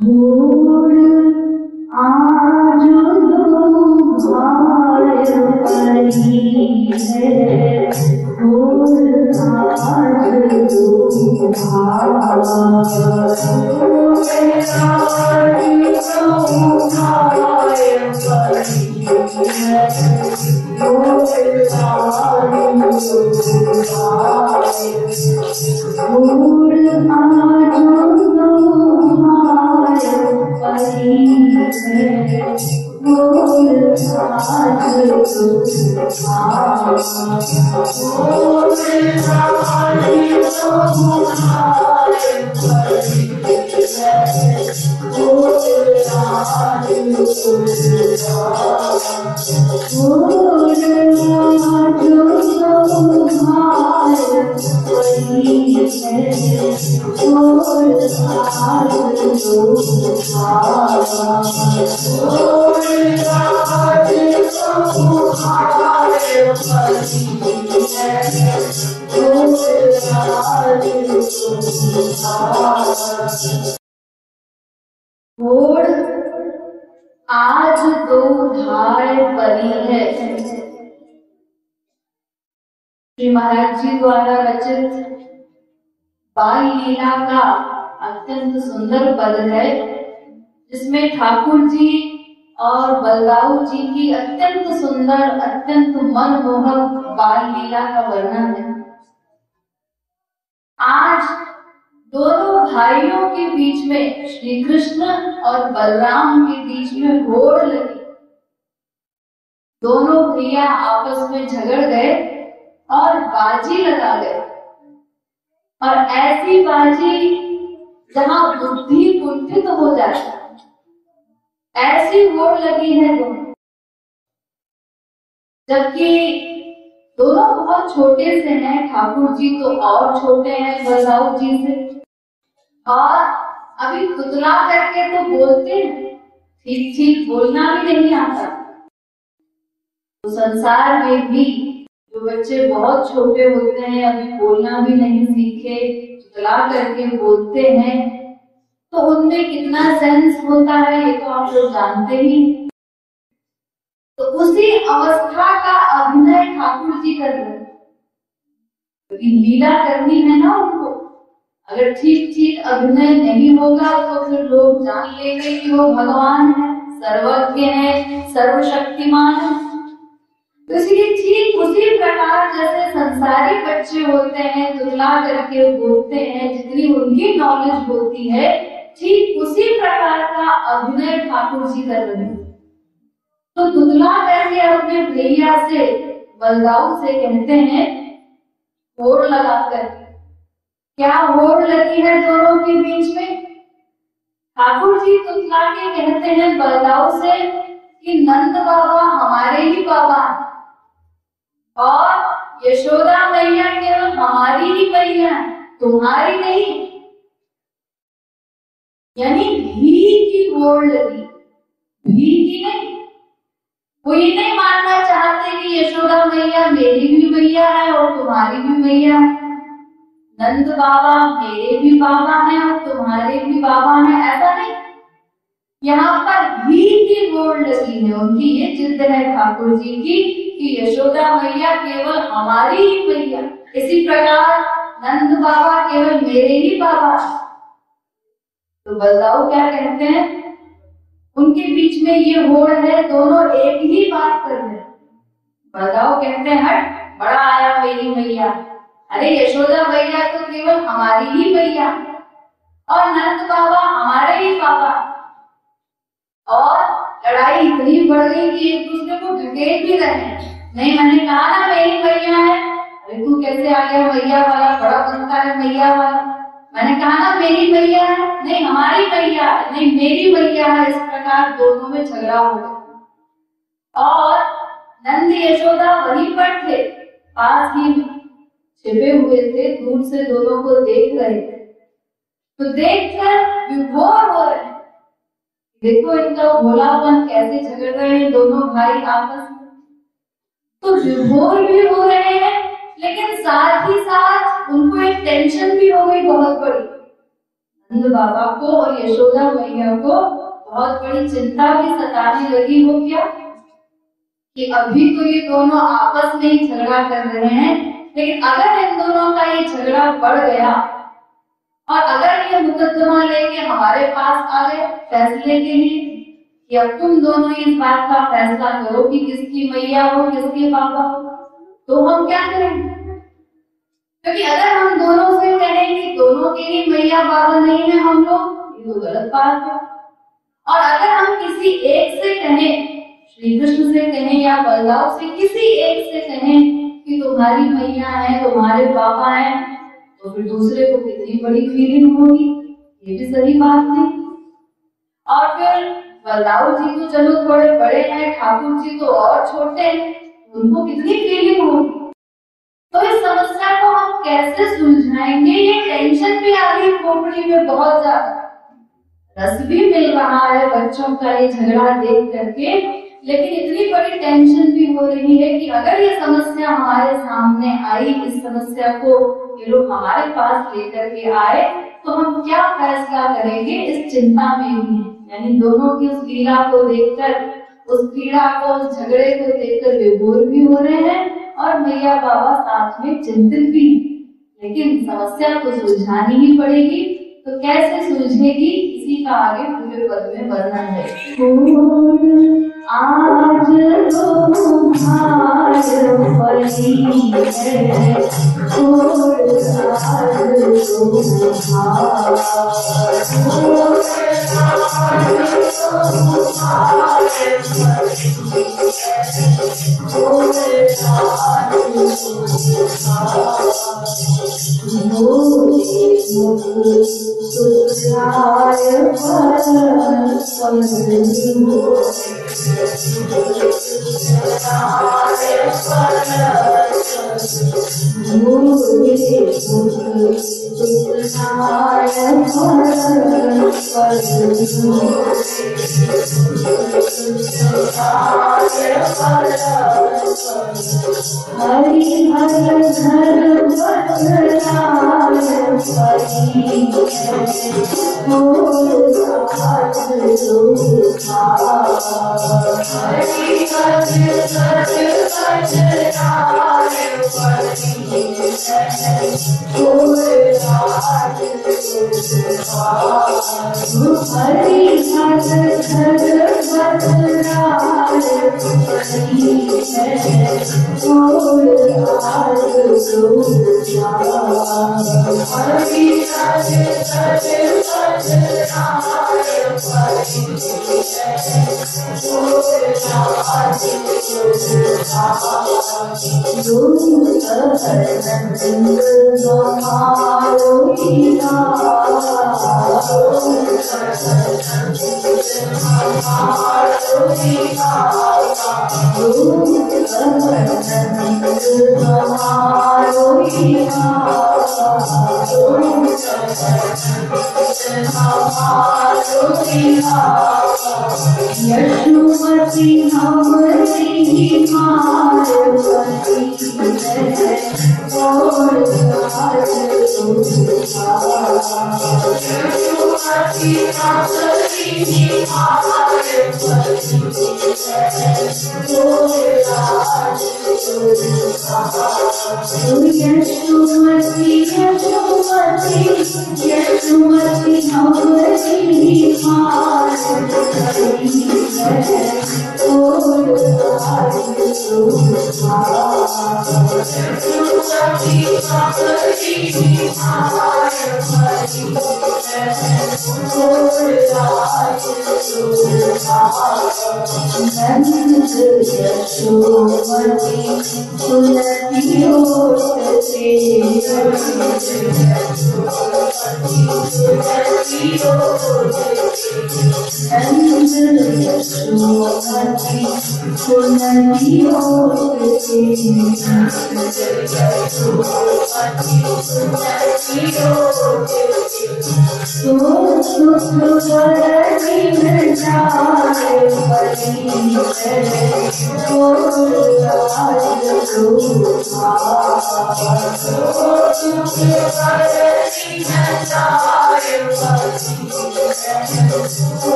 भोर आज दो भाई परी है, भोर आज दो भोर आज दो धाय परी है। श्री महाराज जी द्वारा रचित बाल लीला का अत्यंत सुंदर पद है, जिसमें ठाकुर जी और बलदाऊ जी की अत्यंत सुंदर, अत्यंत मनमोहक बाल लीला का वर्णन है। आज दोनों भाइयों के बीच में, श्री कृष्ण और बलराम के बीच में होड़ लगी। दोनों भैया आपस में झगड़ गए और बाजी लगा गए, और ऐसी बाजी जहां बुद्धि कुंठित हो जाए, ऐसी होड़ लगी है दोनों। जबकि दोनों बहुत छोटे से हैं, ठाकुर जी तो और छोटे हैं बलदाऊ जी से, और अभी तुतला करके तो बोलते हैं, ठीक ठीक बोलना भी नहीं आता। तो संसार में भी जो बच्चे बहुत छोटे होते हैं, अभी बोलना भी नहीं सीखे, तुतला करके बोलते हैं, तो उनमें कितना सेंस होता है ये तो आप लोग जानते ही। तो उसी अवस्था का अभिनय ठाकुर जी कर रहे हैं, क्योंकि लीला करनी है ना उनको। अगर ठीक ठीक अभिनय नहीं होगा तो फिर लोग जान लेंगे कि वो भगवान है, सर्वज्ञ है, सर्वशक्तिमान है। तो इसलिए ठीक उसी प्रकार जैसे संसारी बच्चे होते हैं, तुतला करके बोलते हैं, जितनी उनकी नॉलेज होती है, ठीक उसी प्रकार का अभिनय ठाकुर जी कर रहे हैं। तो तुतला करके अपने भैया से, बलदाऊ से कहते हैं, होड़ लगाकर। क्या होड़ लगी है दोनों के बीच में? ठाकुर जी तुतला के कहते हैं बलदाऊ से कि नंद बाबा हमारे ही बाबा और यशोदा मैया केवल हमारी ही मैया, तुम्हारी नहीं। यानी भी की होड़ लगी, भी की नहीं। वो ये नहीं मानना चाहते कि यशोदा मैया मेरी भी मैया है और तुम्हारी भी मैया है, नंद बाबा मेरे भी बाबा हैं और तुम्हारे भी बाबा हैं, ऐसा नहीं। यहाँ पर भी की होड़ लगी है, उनकी ये जिद है ठाकुर जी की कि यशोदा मैया केवल हमारी ही मैया, इसी प्रकार नंद बाबा केवल मेरे ही बाबा। तो बलदाऊ क्या कहते हैं, उनके बीच में ये होड़ है, दोनों एक ही बात कर रहे हैं। बलदाऊ कहते हैं, हट, बड़ा आया मेरी मैया, अरे यशोदा मैया तो केवल हमारी ही मैया और नंद बाबा हमारे ही बाबा। और लड़ाई इतनी बढ़ गई कि एक दूसरे को ढकेल भी रहे हैं। नहीं, मैंने कहा ना मेरी मैया है, अरे तू कैसे आ गया मैया वाला, बड़ा बनता है मैया वाला। मैंने कहा ना मेरी मैया है, नहीं हमारी मैया है, नहीं मेरी मैया है। इस प्रकार दोनों में झगड़ा हो गया और नंद यशोदा वहीं पर थे, पास ही छिपे हुए थे, दूर से दोनों को देख रहे थे। तो देखकर विभोर हो रहे हैं, देखो इनका भोलापन कैसे झगड़ रहे हैं दोनों भाई आपस में। तो विभोर भी हो रहे हैं, लेकिन साथ ही साथ उनको एक टेंशन भी हो गई बहुत बड़ी। नंद बाबा को और यशोदा मैया को बहुत बड़ी चिंता भी सताने लगी। वो क्या कि अभी तो ये दोनों आपस में ही झगड़ा कर रहे हैं, लेकिन अगर इन दोनों का ये झगड़ा बढ़ गया और अगर ये मुकदमा लेके हमारे पास आ गए फैसले के लिए कि अब तुम दोनों इस बात का फैसला करो कि किसकी मैया हो किसके बाबा हो, तो हम क्या करेंगे? क्योंकि अगर हम दोनों से कहें कि दोनों के ही मैया बाबा नहीं है हम लोग, ये तो गलत बात है। और अगर हम किसी एक से कहें, श्री कृष्ण से कहें या बलराम से, किसी एक से कहें कि तुम्हारी मैया है तुम्हारे बाबा है, तो फिर दूसरे को कितनी बड़ी फीलिंग होगी, ये भी सही बात नहीं। और फिर बलराम जी तो चलो थोड़े बड़े हैं, ठाकुर जी तो और छोटे हैं, उनको कितनी फीलिंग होगी। तो इस समस्या को हम कैसे सुलझाएंगे, ये टेंशन भी आ रही खोपड़ी में बहुत ज्यादा। रस भी मिल रहा है बच्चों का ये झगड़ा देख करके, लेकिन इतनी बड़ी टेंशन भी हो रही है कि अगर ये समस्या हमारे सामने आई, इस समस्या को ये लोग हमारे पास लेकर के आए, तो हम क्या फैसला करेंगे, इस चिंता में भी है। यानी दोनों की उस लीला को देखकर, उस पीड़ा को, उस झगड़े को देखकर विभोर भी हो रहे हैं और मैया बाबा साथ में चिंतित भी। लेकिन समस्या तो सुलझानी ही पड़ेगी, तो कैसे सुलझेगी, इसी का आगे पूरे पद में वर्णन है। आज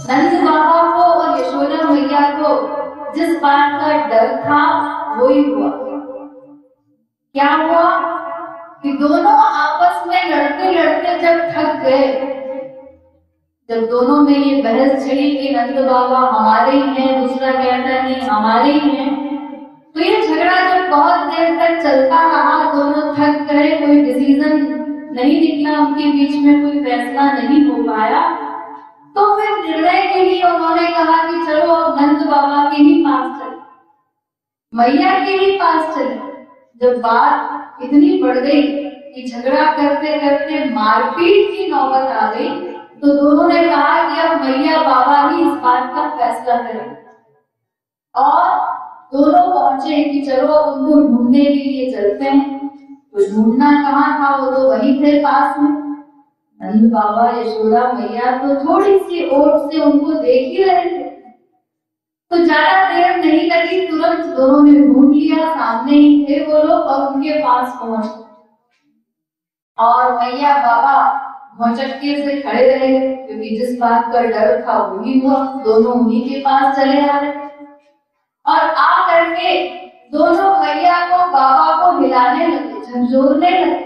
नंद बाबा को और यशोदा मैया को जिस बात का डर था वही हुआ। क्या हुआ कि दोनों आपस में लड़ते लड़ते जब थक गए, जब दोनों में ये बहस छिड़ी कि नंद बाबा हमारे ही हैं, दूसरा कहता नहीं हमारे ही हैं, तो ये झगड़ा जब बहुत देर तक चलता रहा, दोनों थक गए, कोई डिसीजन नहीं निकला, उनके बीच में कोई फैसला नहीं हो पाया, तो फिर निर्णय के लिए उन्होंने कहा कि चलो अब नंद बाबा के ही पास चले, मैया के ही पास चले। जब बात इतनी बढ़ गई कि झगड़ा करते करते मारपीट की नौबत आ गई, तो दोनों ने कहा कि अब मैया बाबा ही इस बात का फैसला करें। और दोनों पहुंचे कि चलो अब उनको ढूंढने के लिए चलते हैं। तो ढूंढना कहाँ था, वो तो वही थे पास में। नंद बाबा यशोदा मैया तो थोड़ी सी ओर से उनको देख ही रहे थे, तो ज्यादा देर नहीं लगी, तुरंत दोनों ने ढूंढ लिया, सामने ही थे वो लोग और उनके पास पहुंच। और मैया बाबा भौचक्के से खड़े रहे, क्योंकि जिस बात का डर था वही हुआ, दोनों उन्हीं के पास चले आ रहे और आ करके दोनों मैया को बाबा को हिलाने लगे, झंझोरने लगे।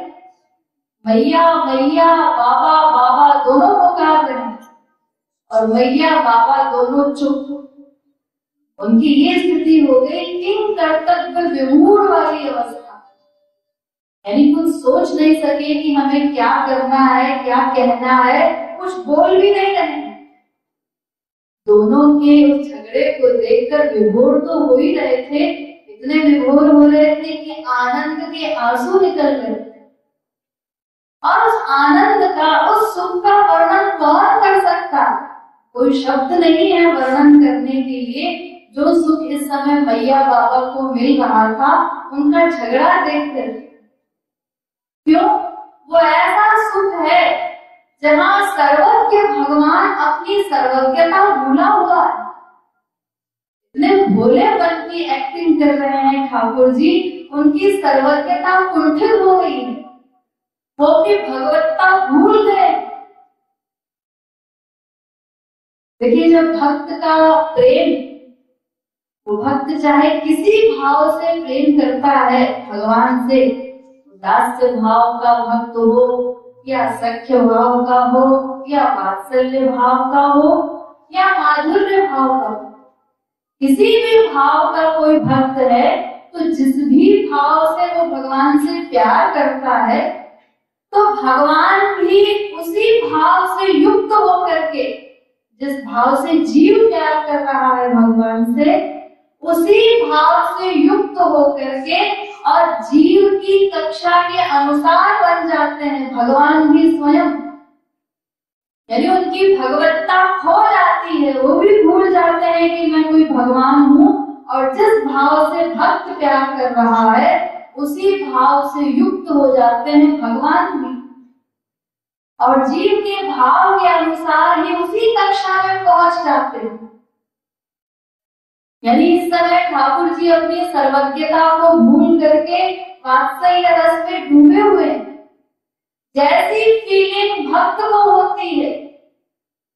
मैया मैया बाबा बाबा दोनों पुकार रहे और मैया बाबा दोनों चुप। उनकी ये स्थिति हो गई किंग कर्तव्य विमूढ़ वाली अवस्था, यानी कुछ सोच नहीं सके कि हमें क्या करना है, क्या कहना है, कुछ बोल भी नहीं रहे। दोनों के उस झगड़े को देखकर विभोर तो हो ही रहे थे, इतने विभोर हो रहे थे कि आनंद के आंसू निकल रहे थे। और उस आनंद का, उस सुख का वर्णन कौन कर सकता, कोई शब्द नहीं है वर्णन करने के लिए। जो सुख इस समय मैया बाबा को मिल रहा था उनका झगड़ा देखकर, क्यों, वो ऐसा सुख है जहाँ सर्वज्ञ भगवान अपनी सर्वज्ञता भूला हुआ है। इतने भोलेपन की एक्टिंग कर रहे हैं ठाकुर जी, उनकी सर्वज्ञता कुंठित हो गई है, वो अपनी भगवत्ता भूल गए। देखिए, जब भक्त का प्रेम, वो भक्त चाहे किसी भाव से प्रेम करता है भगवान से, दास्य भाव का भक्त हो या सख्य भाव का हो या वात्सल्य भाव का हो या माधुर्य भाव का हो, किसी भी भाव का कोई भक्त है, तो जिस भी भाव से वो भगवान से प्यार करता है, तो भगवान भी उसी भाव से युक्त होकर के, जिस भाव से जीव प्यार कर रहा है भगवान से, उसी भाव से युक्त होकर के और जीव की कक्षा के अनुसार बन जाते हैं भगवान भी स्वयं। यानी उनकी भगवत्ता खो जाती है, वो भी भूल जाते हैं कि मैं कोई भगवान हूँ, और जिस भाव से भक्त प्यार कर रहा है उसी भाव से युक्त हो जाते हैं भगवान भी, और जीव के भाव के अनुसार ही उसी कक्षा में पहुंच जाते हैं। यानी इस समय ठाकुर जी अपनी सर्वज्ञता को भूल करके वात्सल्य रस में डूबे हुए हैं। जैसी फीलिंग भक्त को होती है,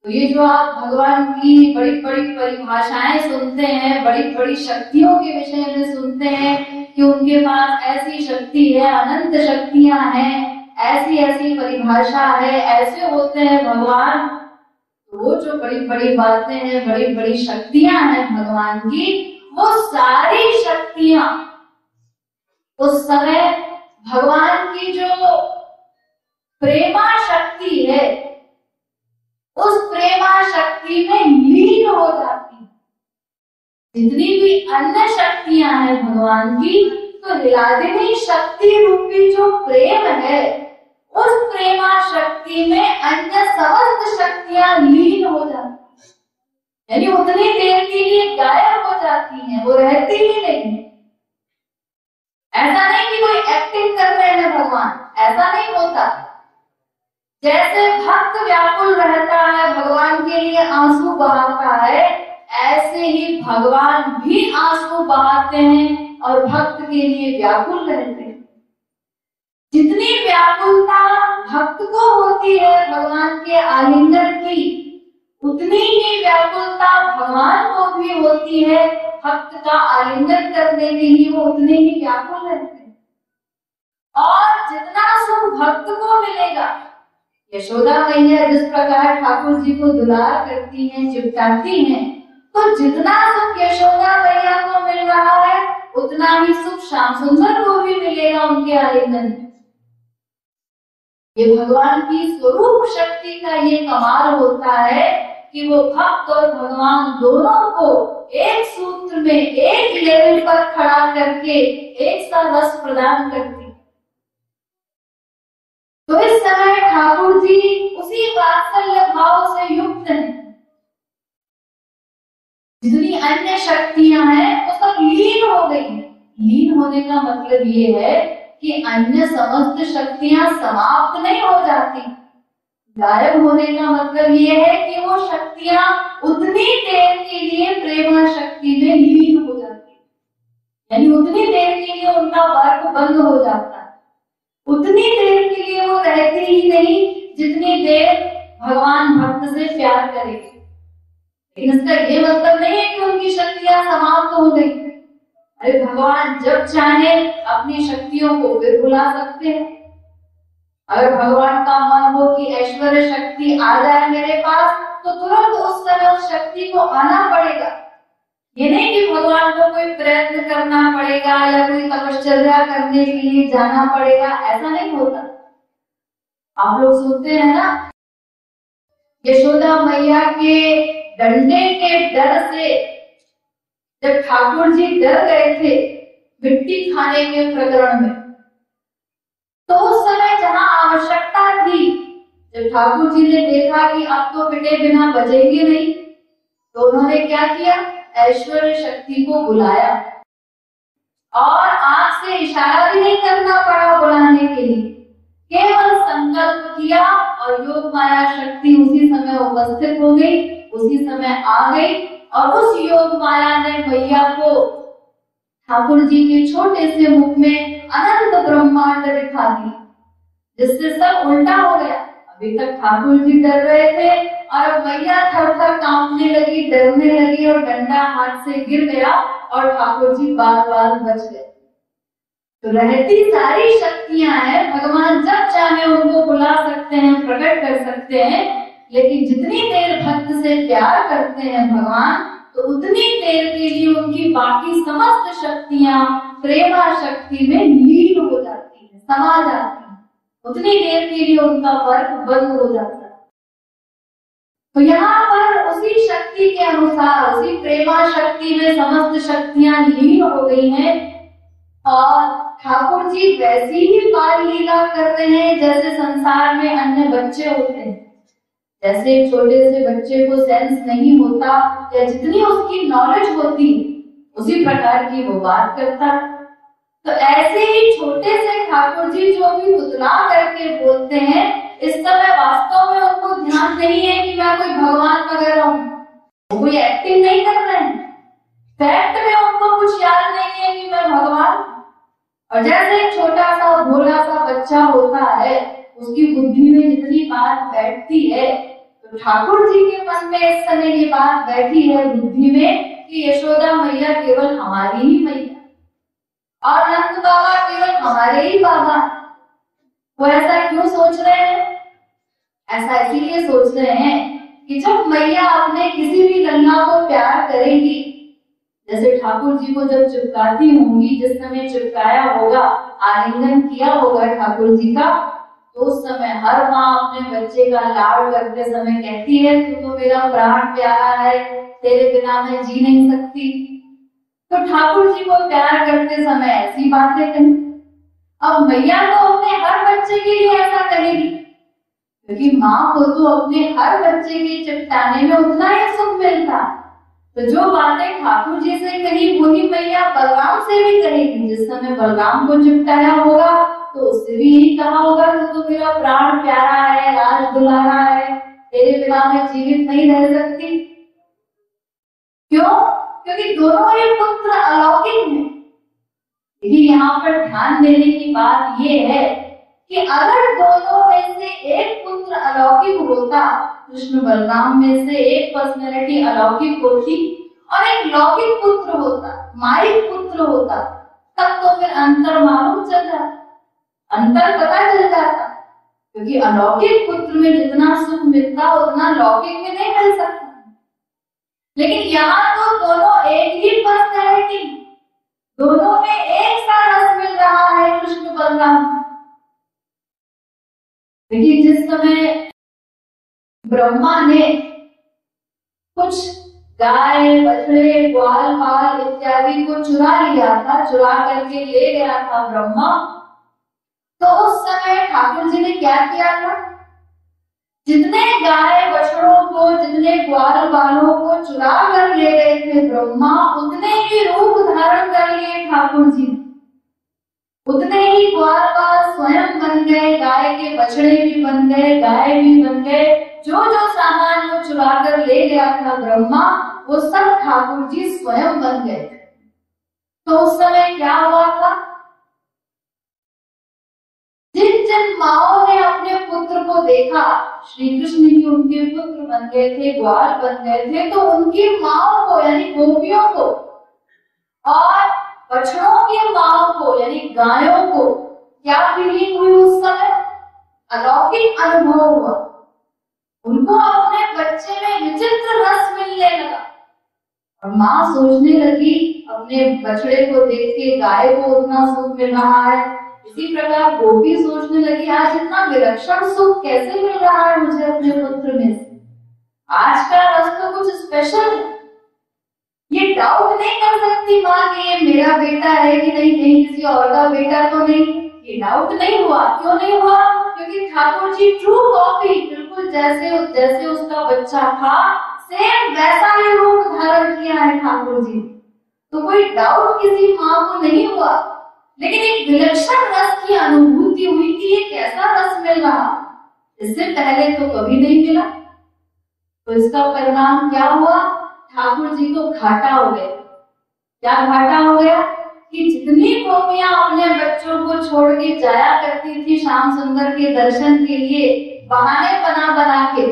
तो ये जो आप भगवान की बड़ी बड़ी परिभाषाएं सुनते हैं, बड़ी बड़ी शक्तियों के विषय में सुनते हैं कि उनके पास ऐसी शक्ति है, अनंत शक्तियां हैं, ऐसी ऐसी परिभाषा है, ऐसे होते हैं भगवान, वो जो बड़ी बड़ी बातें हैं, बड़ी बड़ी शक्तियां हैं भगवान की, वो सारी शक्तियां उस समय भगवान की जो प्रेमा शक्ति है, उस प्रेमा शक्ति में लीन हो जाती है। जितनी भी अन्य शक्तियां हैं भगवान की, तो हिलादिनी शक्ति रूपी जो प्रेम है, उस प्रेमा शक्ति में अन्य समस्त शक्तियां लीन हो जाती हैं, यानी उतनी देर के लिए गायब हो जाती हैं, वो रहती ही नहीं। ऐसा नहीं कि कोई एक्टिंग कर रहे हैं भगवान, ऐसा नहीं होता। जैसे भक्त व्याकुल रहता है, भगवान के लिए आंसू बहाता है, ऐसे ही भगवान भी आंसू बहाते हैं और भक्त के लिए व्याकुल रहते हैं। जितनी व्याकुलता भक्त को होती है भगवान के आलिंगन की, उतनी ही व्याकुलता भगवान को भी होती है भक्त का आलिंगन करने के लिए, वो उतने ही व्याकुल रहते हैं। और जितना सुख भक्त को मिलेगा, यशोदा मैया जिस प्रकार ठाकुर जी को दुलार करती हैं, चिपटाती हैं, तो जितना सुख यशोदा मैया को मिल रहा है, उतना ही सुख श्याम सुंदर को भी मिलेगा उनके आलिंगन में। ये भगवान की स्वरूप शक्ति का ये कमाल होता है कि वो भक्त और भगवान दोनों को एक सूत्र में, एक लेवल पर खड़ा करके एक सा रस प्रदान करती। तो इस समय ठाकुर जी उसी वात्सल्य भाव से युक्त हैं। जितनी अन्य शक्तियां हैं वो सब लीन हो गई हैं। लीन होने का मतलब ये है कि अन्य समस्त शक्तियां समाप्त नहीं हो जाती। गायब होने का मतलब ये है कि वो शक्तियां उतनी देर के लिए प्रेमा शक्ति में लीन हो जाती है, यानी उतनी देर के लिए उनका वर्क बंद हो जाता है। उतनी देर के लिए वो रहते ही नहीं जितनी देर भगवान भक्त से प्यार करेगी। लेकिन इसका ये मतलब नहीं है कि उनकी शक्तियां समाप्त हो गई। अरे भगवान जब चाहे अपनी शक्तियों को फिर बुला सकते हैं। अगर भगवान का मन हो कि ऐश्वर्य शक्ति आ जाए मेरे पास, तो तुरंत उस समय उस शक्ति को आना पड़ेगा। ये नहीं कि भगवान को कोई प्रयत्न करना पड़ेगा या कोई तपश्चर्या करने के लिए जाना पड़ेगा, ऐसा नहीं होता। आप लोग सुनते हैं ना, यशोदा मैया के डंडे के डर से जब ठाकुर जी डर गए थे मिट्टी खाने के प्रकरण में, तो उस समय जहां आवश्यकता थी, जब ठाकुर जी ने देखा कि अब तो पिटे बिना बचेंगे नहीं, तो उन्होंने क्या किया, ऐश्वर्य शक्ति को बुलाया और आंख से इशारा भी नहीं करना पड़ा बुलाने के लिए, केवल संकल्प किया और योग माया शक्ति उसी समय उपस्थित हो गई, उसी समय आ गई और उस योग माया ने मैया को ठाकुर जी के छोटे से मुख में अनंत ब्रह्मांड दिखा दिया, जिससे सब उल्टा हो गया। अभी तक ठाकुर जी डर रहे थे और अब मैया थर थर कांपने लगी, डरने लगी और डंडा हाथ से गिर गया और ठाकुर जी बार बार बच गए। तो रहती सारी शक्तियां हैं, भगवान जब चाहे उनको बुला सकते हैं, प्रकट कर सकते हैं, लेकिन जितनी देर भक्त से प्यार करते हैं भगवान, तो उतनी देर के लिए उनकी बाकी समस्त शक्तियां प्रेमा शक्ति में लीन हो जाती है, समा जाती है। उतनी देर के लिए उनका वर्क बंद हो जाता है। तो यहाँ पर उसी शक्ति के अनुसार, उसी प्रेमा शक्ति में समस्त शक्तियां लीन हो गई हैं और ठाकुर जी वैसी ही बाल लीला करते हैं जैसे संसार में अन्य बच्चे होते हैं। जैसे छोटे से बच्चे को सेंस नहीं होता या जितनी उसकी नॉलेज होती उसी प्रकार की वो बात करता। तो ऐसे ही छोटे से ठाकुर जी जो भी उतला करके बोलते हैं, इस समय वास्तव में उनको ध्यान नहीं है कि मैं कोई भगवान वगैरह हूँ, वो कोई एक्टिंग नहीं कर रहे हैं। फैक्ट में उनको कुछ याद नहीं है कि मैं भगवान। और जैसे एक छोटा सा भोला सा बच्चा होता है, उसकी बुद्धि में जितनी बात बैठती है, तो ठाकुर जी के मन में इस समय ये बात बैठी है बुद्धि में कि यशोदा मैया केवल हमारी ही मैया और नंद बाबा केवल हमारे ही बाबा। वो ऐसा क्यों सोच रहे हैं? ऐसा इसीलिए सोच रहे हैं कि जब मैया अपने किसी भी लल्ला को प्यार करेगी, जैसे ठाकुर जी को जब चिपकाती होंगी, जिस समय चिपकाया होगा, आलिंगन किया होगा ठाकुर जी का, तो उस समय हर माँ अपने बच्चे का लाड़ करते समय कहती है, तू तो मेरा प्राण प्यारा है, तेरे बिना मैं जी नहीं सकती। तो ठाकुर जी को प्यार करते समय ऐसी बातें कही। अब मैया तो अपने हर बच्चे के लिए ऐसा करेगी, क्योंकि माँ को तो अपने हर बच्चे के चिपटाने में उतना ही सुख मिलता। तो जो बातें ठाकुर जी से कही वही मैया बलराम से भी कहेगी। जिस समय बलराम को चिपटाया होगा तो उससे भी यही कहा होगा, तो मेरा प्राण प्यारा है, राज दुलारा है, तेरे बिना मैं जीवित नहीं रह सकती। क्यों? क्योंकि दोनों ही पुत्र अलौकिक हैं। लेकिन यहाँ पर ध्यान देने की बात यह है कि अगर दोनों में से एक पुत्र अलौकिक होता, कृष्ण बलराम में से एक पर्सनैलिटी अलौकिक होती और एक लौकिक पुत्र होता, माइक पुत्र होता, तब तो फिर अंतर मालूम चल जाता, अंतर पता चल जाता। क्योंकि अलौकिक पुत्र में जितना सुख मिलता उतना लौकिक में नहीं मिल सकता। लेकिन यहाँ तो दोनों एक ही पर्सनैलिटी, दोनों में एक सा रस मिल रहा है कृष्ण बलराम। लेकिन जिस समय ब्रह्मा ने कुछ गाय, बछड़े, ग्वाल, पाल इत्यादि को चुरा लिया था, चुरा करके ले गया था ब्रह्मा, तो उस समय ठाकुर जी ने क्या किया था? जितने गाय बछड़ों को, जितने ग्वाल बालों को चुरा कर ले गए थे ब्रह्मा, उतने ही रूप धारण कर लिए ठाकुर जी, उतने ही ग्वाल बाल स्वयं बन गए, गाय के बछड़े भी बन गए, गाय भी बन गए। जो जो सामान वो चुरा कर ले गया था ब्रह्मा, वो सब ठाकुर जी स्वयं बन गए। तो उस समय क्या हुआ था? जिन जिन माओ ने अपने पुत्र को देखा, श्री कृष्ण की उनके पुत्र बन गए थे, ग्वाल बन गए थे, तो उनकी माओ को यानी गोपियों को और बछड़ों की माओ को यानी गायों को क्या फीलिंग हुई? उस समय अलौकिक अनुभव हुआ। उनको अपने बच्चे में विचित्र रस मिलने लगा और माँ सोचने लगी, अपने बछड़े को देख के गाय को उतना सुख मिल रहा है, इसी प्रकार गोपी सोचने लगी, आज इतना विलक्षण सुख कैसे मिल रहा है मुझे अपने पुत्र में से, आज का रस तो कुछ स्पेशल है। ये डाउट नहीं कर सकती माँ कि ये मेरा बेटा है कि नहीं, कहीं किसी और का बेटा तो नहीं, ये डाउट नहीं हुआ। क्यों नहीं हुआ? क्योंकि ठाकुर जी ट्रू कॉपी, बिल्कुल जैसे जैसे उसका बच्चा था, सेम वैसा ही रूप धारण किया है ठाकुर जी। तो कोई डाउट किसी माँ को नहीं हुआ, लेकिन एक विलक्षण रस की अनुभूति हुई कि ये कैसा रस मिल रहा, इससे पहले तो कभी नहीं मिला। तो इसका परिणाम क्या हुआ? ठाकुर जी को घाटा हो गया। क्या घाटा हो गया? कि जितनी गोपियां अपने बच्चों को छोड़ के जाया करती थी श्याम सुंदर के दर्शन के लिए, बहाने बना बना के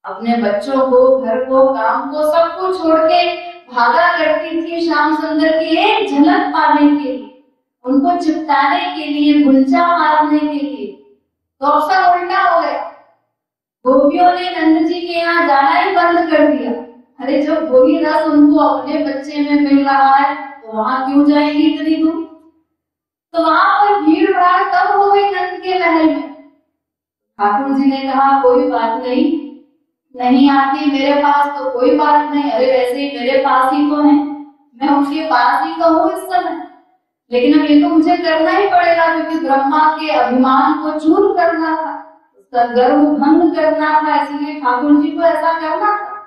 अपने बच्चों को, घर को, काम को, सबको छोड़ के भागा करती थी श्याम सुंदर की एक झलक पाने के लिए, उनको चिपटाने के लिए, गुलचा मारने के लिए। तो अवसर उल्टा हो गया। गोपियों ने नंद जी के यहाँ जाना ही बंद कर दिया। अरे जब वही रस उनको अपने बच्चे में मिल रहा है तो वहां क्यों जाएंगी इतनी दूर? तो वहां पर भीड़ भाड़ तब हो गई नंद के महल में। ठाकुर जी ने कहा, कोई बात नहीं, नहीं आती मेरे पास तो कोई बात नहीं, अरे वैसे ही मेरे पास ही तो है, मैं उनके पास ही तो हूँ इस समय, लेकिन अब ये तो मुझे करना ही पड़ेगा, क्योंकि ब्रह्मा के अभिमान को चूर करना था, उसका गर्व भंग करना था, इसलिए ठाकुर जी को ऐसा करना था।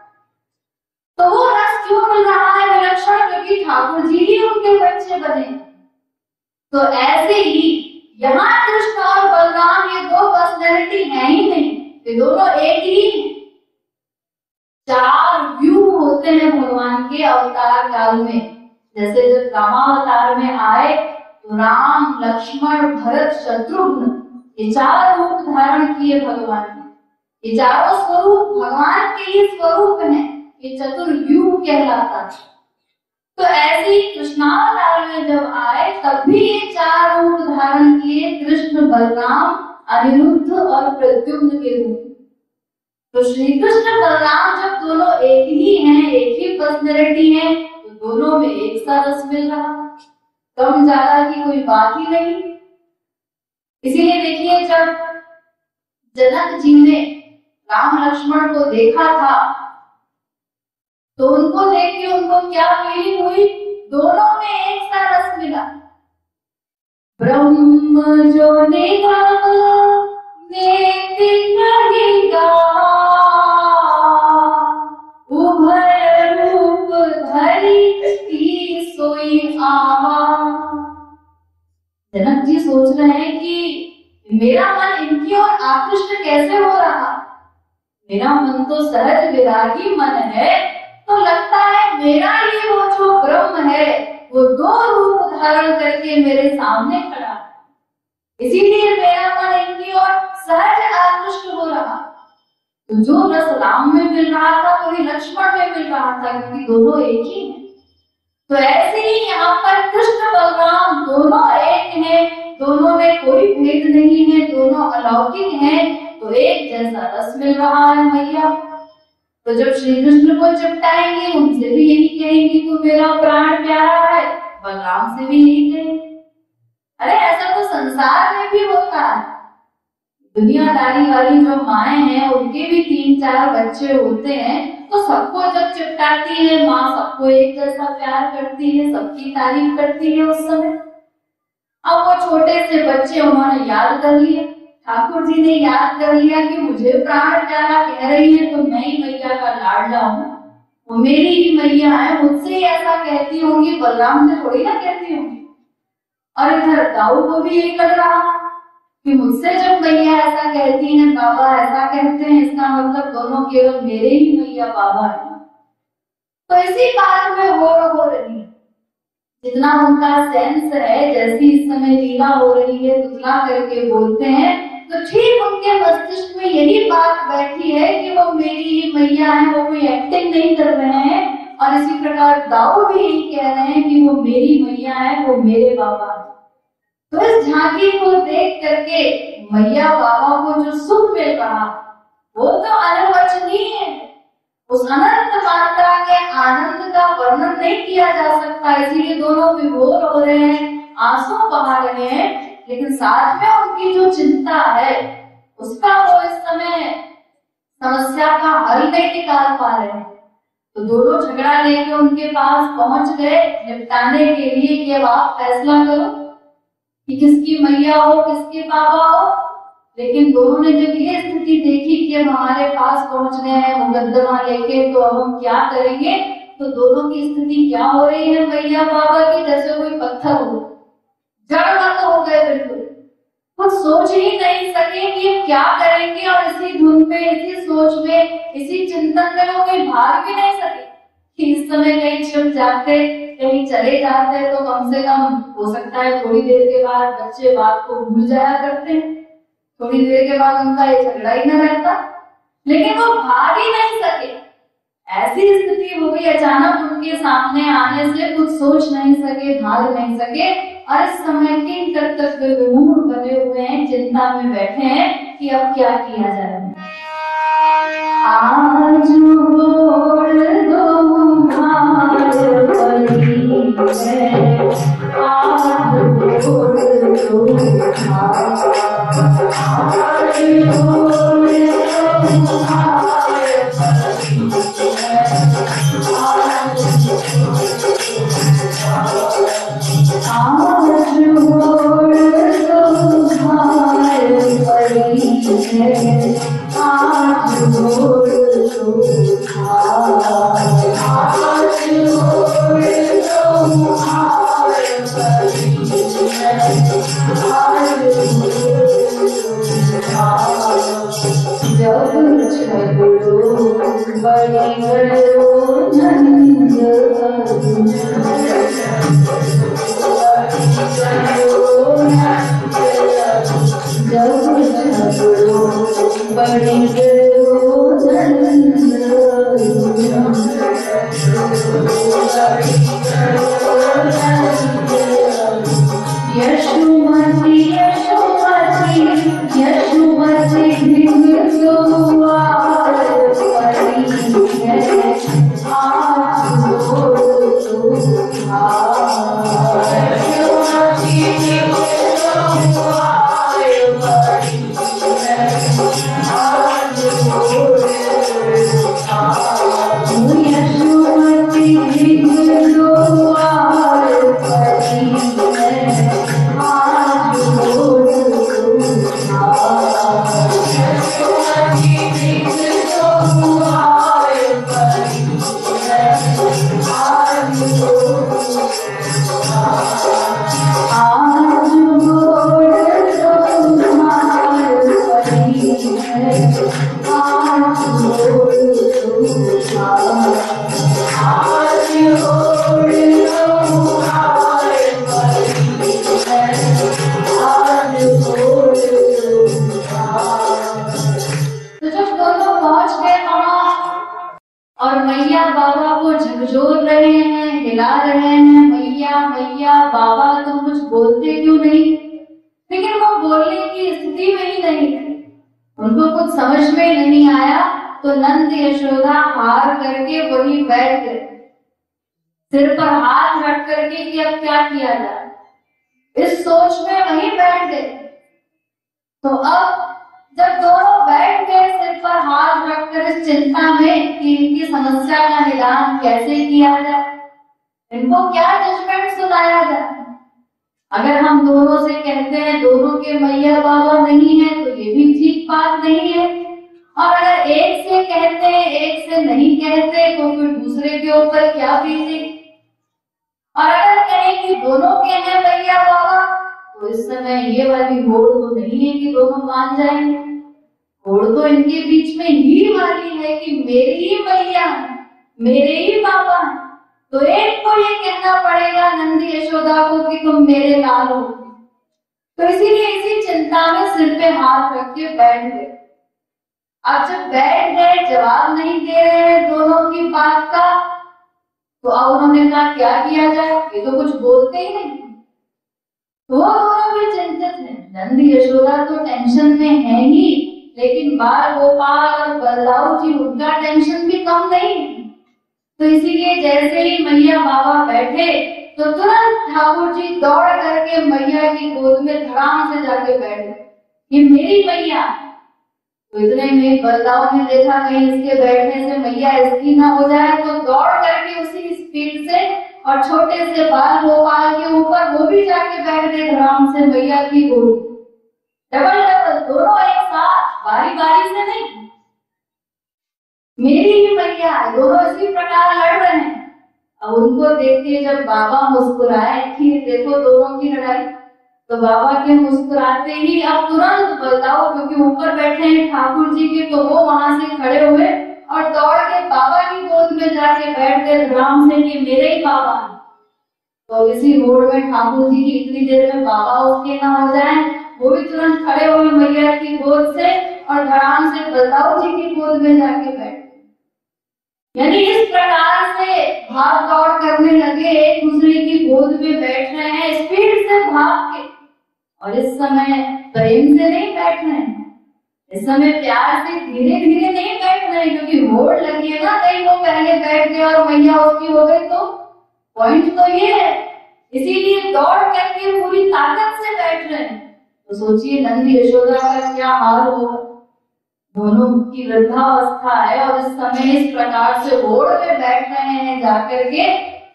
तो वो रस क्यों मिल रहा है विलक्षण? क्योंकि ठाकुर जी ही उनके बच्चे बने। तो ऐसे ही यहाँ कृष्ण और बलराम ये दो पर्सनैलिटी है ही नहीं, ये दोनों एक ही है। 4 व्यू होते हैं भगवान के अवतार काल में। जैसे जब रामावतार में आए तो राम, लक्ष्मण, भरत, शत्रुघ्न, ये 4 रूप धारण किए भगवान ने। ये चारों स्वरूप भगवान के ही स्वरूप हैं, ये चतुर्व्यूह कहलाता है। तो ऐसे ही कृष्णावतार में जब आए तब भी ये 4 रूप धारण किए, कृष्ण, बलराम, अनिरुद्ध और प्रद्युम्न के रूप। तो श्री कृष्ण बलराम जब दोनों एक ही हैं, एक ही पर्सनैलिटी हैं, तो दोनों में एक सा रस मिल रहा, कम ज्यादा की कोई बात ही नहीं। इसीलिए देखिए, जब जनक जी ने राम लक्ष्मण को देखा था तो उनको देख के उनको क्या फीलिंग हुई? दोनों में एक सा रस मिला। ब्रह्म जो निगम नेति कहिगा, उभय रूप धरि सोई आवा। जनक जी सोच रहे हैं कि मेरा मन इनकी ओर आकृष्ट कैसे हो रहा? मेरा मन तो सहज विरागी मन है, तो लगता है मेरा ही वो जो ब्रह्म है वो दो रूप धारण करके मेरे सामने खड़ा है। इसीलिए मेरा मन इनकी ओर सहज आकृष्ट हो रहा। तो जो रस राम में मिल रहा था वही लक्ष्मण में मिल रहा था, क्योंकि दोनों एक ही हैं। तो ऐसे ही यहाँ पर कृष्ण बलराम दोनों एक हैं, दोनों में कोई भेद नहीं है, दोनों अलौकिक हैं, तो एक जैसा रस मिल रहा है मैया। तो जब श्री कृष्ण को चिपटाएंगे उनसे भी यही कहेंगे तो मेरा प्राण प्यारा है, बलराम से भी यही कहेंगे। अरे ऐसा तो संसार में भी होता है। दुनियादारी वाली जो माएं हैं उनके भी 3-4 बच्चे होते हैं, तो सबको जब चिपटाती है माँ, सबको एक जैसा प्यार करती है, सबकी तारीफ करती है उस समय। अब वो छोटे से बच्चे उन्होंने याद कर लिया, ठाकुर जी ने याद कर लिया कि मुझे प्राण प्यारा कह रही है तो मैं ही मैया का लाडला हूँ, वो मेरी ही मैया है, मुझसे ही ऐसा कहती होंगी, बलराम से थोड़ी ना कहती होंगी। और इधर दाऊ को भी यही लग रहा कि मुझसे जब मैया ऐसा कहती है, बाबा ऐसा कहते हैं, इसका मतलब दोनों केवल मेरे ही मैया बाबा है। तो इसी बात में हो रही है, जितना उनका सेंस है, जैसी इस समय लीला हो रही है, तुतला करके बोलते हैं, तो ठीक उनके मस्तिष्क में यही बात बैठी है कि वो मेरी ही मैया है, वो कोई एक्टिंग नहीं कर रहे हैं। और इसी प्रकार दाऊ भी यही कह रहे हैं कि वो मेरी मैया है, वो मेरे बाबा है। तो इस झांकी को देख करके मैया बाबा को जो सुख मिल रहा वो तो अनिर्वचनीय है। उस अनंत मात्रा के आनंद का वर्णन नहीं किया जा सकता। इसीलिए दोनों विभोर हो रहे हैं, आंसू बहा रहे हैं, लेकिन साथ में उनकी जो चिंता है उसका वो इस समय समस्या का हल नहीं निकाल पा रहे हैं। तो दोनों झगड़ा लेके उनके पास पहुंच गए निपटाने के लिए कि अब आप फैसला करो कि किसकी मैया हो, किसके बाबा हो। लेकिन दोनों ने जब ये स्थिति देखी कि अब हमारे पास पहुंच गए हैं मुकद्दमा लेके, तो अब हम क्या करेंगे, तो दोनों की स्थिति क्या हो रही है मैया बाबा की, जैसे कोई पत्थर हो, जड़मत हो गए, बिल्कुल कुछ सोच ही नहीं सके कि अब क्या करेंगे। और इसी धुन में, इसी सोच में, इसी चिंतन में वो कोई भाग भी नहीं सके कि इस समय कहीं छिप जाते, कहीं चले जाते, तो कम से कम हो सकता है थोड़ी देर के बाद बच्चे बात को भूल जाया करते हैं, थोड़ी देर के बाद उनका ये झगड़ा ही न रहता। लेकिन वो भाग ही नहीं सके। ऐसी स्थिति हो गई, अचानक उनके सामने आने से कुछ सोच नहीं सके, भाग नहीं सके। और इस समय किन कर्तव्य विमूढ़ बने हुए हैं, चिंता में बैठे हैं कि अब क्या किया जाए। आज बोल दो भार परी है, आज बोल दो भार, आज बोल दो भार परी है, आज बोल दो भार परी है, आज बोल दो भार, आज बोल दो भार परी है, आज बोल दो भार। जब झगड़ो बड़ी गड़ो नंद, जब झगड़ो बड़ी गड़ो नंद, यशोमती यशोमती यशोमती धिंग द्वार परी है, और मैया बाबा को झकझोर रहे हैं, हिला रहे हैं, मैया मैया बाबा तुम कुछ बोलते क्यों नहीं। लेकिन वो बोलने की स्थिति में ही नहीं थे, उनको कुछ समझ में नहीं आया। तो नंद यशोदा हार करके वही बैठ गए, सिर पर हाथ रख करके कि अब क्या किया जाए, इस सोच में वहीं बैठ गए। तो अब जब दोनों बैठ गए सिर पर हाथ रखकर इस चिंता में कि इनकी समस्या का निदान कैसे किया जाए, इनको क्या जजमेंट सुनाया जाए। अगर हम दोनों से कहते हैं दोनों के मैया बाबा नहीं है तो ये भी ठीक बात नहीं है, और अगर एक से कहते हैं एक से नहीं कहते तो फिर दूसरे के ऊपर क्या बीते। और अगर कहें कि दोनों के हैं मैया बाबा तो इस समय ये वाली होड़ तो नहीं है कि दोनों मान जाएंगे, होड़ तो इनके बीच में ही वाली है कि मेरी ही मैया मेरे ही बाबा। तो एक को ये कहना पड़ेगा नंद यशोदा को कि तुम मेरे लाल हो। तो इसीलिए इसी चिंता में सिर पे हाथ रख के बैठ गए। अब जब बैठ गए, जवाब नहीं दे रहे हैं दोनों की बात का, तो अब उन्होंने कहा क्या किया जाए, ये तो कुछ बोलते ही नहीं। वो दोनों भी चिंतित हैं, नंद यशोदा तो टेंशन में है ही, लेकिन बाल गोपाल और बलदाऊ जी उनका टेंशन भी कम नहीं है। तो इसीलिए जैसे ही मैया बाबा बैठे तो तुरंत ठाकुर जी दौड़ करके मैया की गोद में धड़ाम से जाके बैठ गए, ये मेरी मैया। तो इतने में बलदाऊ ने देखा कहीं इसके बैठने से मैया इसकी ना हो जाए, तो दौड़ करके उसी स्पीड से और छोटे से बाल गोपाल के ऊपर वो भी जाके बैठ गए धड़ाम से मैया की गोद। डबल डबल दोनों एक साथ, बारी बारी से नहीं, मेरी ही मैया, दोनों इसी प्रकार लड़ रहे हैं। अब उनको देखते जब बाबा मुस्कुराए कि देखो दोनों की लड़ाई, तो बाबा के मुस्कुराते ही अब तुरंत बलदाऊ, क्योंकि ऊपर बैठे हैं ठाकुर जी के, तो वो वहां से खड़े हुए और दौड़ के बाबा की गोद में जाके बैठ गए धड़ाम से कि मेरे ही बाबा। तो इसी रोड में ठाकुर जी की इतनी देर में बाबा उसके ना हो जाए, वो भी तुरंत खड़े हुए मैया की गोद से और धड़ाम से बलदाऊ जी की गोद में जाके बैठ। यानी इस प्रकार से भाग दौड़ करने लगे, एक दूसरे की गोद में बैठ रहे हैं स्पीड से भाग के। और इस समय प्रेम से नहीं बैठ रहे हैं, इस समय प्यार से धीरे धीरे नहीं बैठ रहे, क्योंकि होड़ लगी है ना, कहीं वो पहले बैठ गए और मैया उसकी हो गई। तो पॉइंट तो ये है, इसीलिए दौड़ करके पूरी ताकत से बैठ रहे हैं। तो सोचिए नंद यशोदा का क्या हाल होगा, दोनों की वृद्धावस्था है और इस समय इस प्रकार से होड़ में बैठ रहे हैं जाकर के।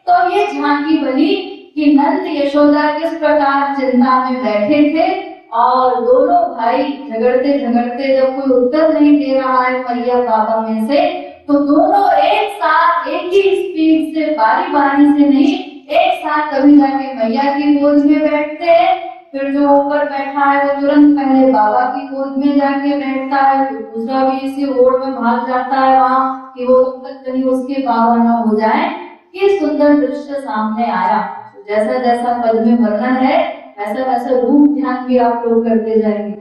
तो ये झांकी बनी कि नंद यशोदा किस प्रकार चिंता में बैठे थे, और दोनों भाई झगड़ते झगड़ते जब कोई उत्तर नहीं दे रहा है मैया बाबा में से, तो दोनों एक साथ एक ही स्पीड से बारी बारी से नहीं, एक साथ कभी जाके मैया की गोद में बैठते हैं, फिर जो ऊपर बैठा है वो तुरंत पहले बाबा की गोद में जाके बैठता है, फिर दूसरा भी इसी होड़ में भाग जाता है वहां कि वो तब तक कहीं उसके बाबा न हो जाए। ये सुंदर दृश्य सामने आया। तो जैसा जैसा पद में वर्णन है वैसा वैसा रूप ध्यान भी आप लोग करते जाएंगे।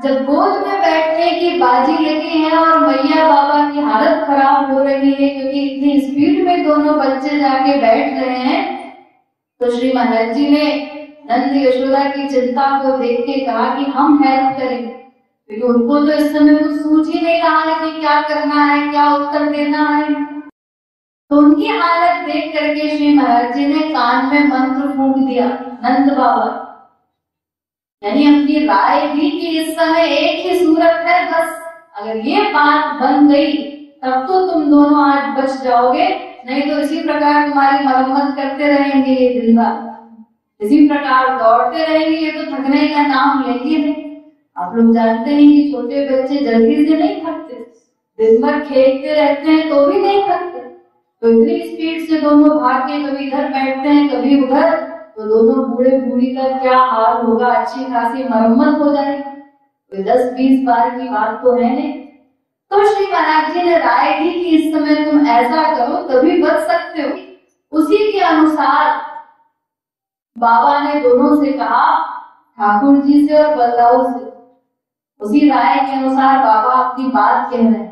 जब गोद में बैठने की बाजी लगी है और मैया बाबा की हालत खराब हो रही है क्योंकि इतनी स्पीड में दोनों बच्चे जाके बैठ रहे हैं, तो श्री महाराज जी ने नंद यशोदा की चिंता को देख के कहा कि हम हेल्प करेंगे, क्योंकि उनको तो इस समय कुछ सूझ ही नहीं रहा है कि क्या करना है, क्या उत्तर देना है। तो उनकी हालत देख करके श्री महाराज जी ने कान में मंत्र फूंक दिया, नंद बाबा, यानी अपनी राय दी कि इस समय एक ही सूरत है, बस अगर ये बात बन गई तब तो तुम दोनों आज बच जाओगे, नहीं तो इसी प्रकार तुम्हारी मरम्मत करते रहेंगे ये दिन रात, इसी प्रकार दौड़ते रहेंगे, ये तो थकने का नाम लेंगे नहीं। आप लोग जानते हैं कि छोटे बच्चे जल्दी से नहीं थकते, दिन भर खेलते रहते हैं तो भी नहीं थकते, तो इतनी स्पीड से दोनों भाग के कभी इधर बैठते हैं कभी उधर, तो दोनों बूढ़े बूढ़ी का क्या हाल होगा, अच्छी खासी मरम्मत हो जाएगी, तो 10-20 बार की बात तो है नहीं। तो श्री महाराज जी ने राय दी कि इस समय तुम ऐसा करो तभी बच सकते हो। उसी के अनुसार बाबा ने दोनों से कहा, ठाकुर जी से और बलदाऊ से, उसी राय के अनुसार बाबा अपनी बात कह रहे हैं।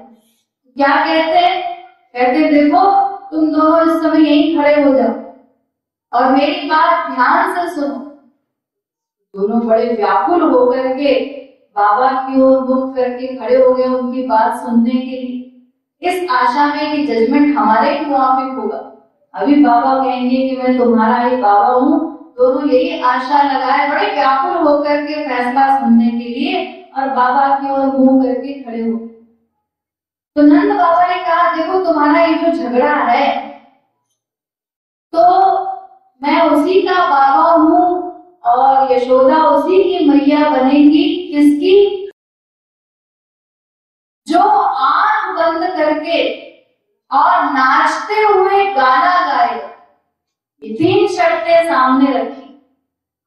क्या कहते हैं? कहते देखो तुम दोनों इस समय यहीं खड़े हो जाओ और मेरी बात ध्यान से सुनो। दोनों बड़े व्याकुल होकर के बाबा की ओर मुख करके खड़े हो गए उनकी बात सुनने के लिए, इस आशा में कि जजमेंट हमारे ही मुआफिक होगा, अभी बाबा कहेंगे कि मैं तुम्हारा ही बाबा हूँ। दोनों यही आशा लगाए बड़े व्याकुल होकर के फैसला सुनने के लिए और बाबा की ओर मुंह करके खड़े हो। तो नंद बाबा ने कहा, देखो तुम्हारा ये जो झगड़ा है तो मैं उसी का बाबा हूँ और यशोदा उसी की मैया बनेगी। किसकी? जो आंख बंद करके और नाचते हुए गाना गाएगा। ये 3 शर्तें सामने रखी,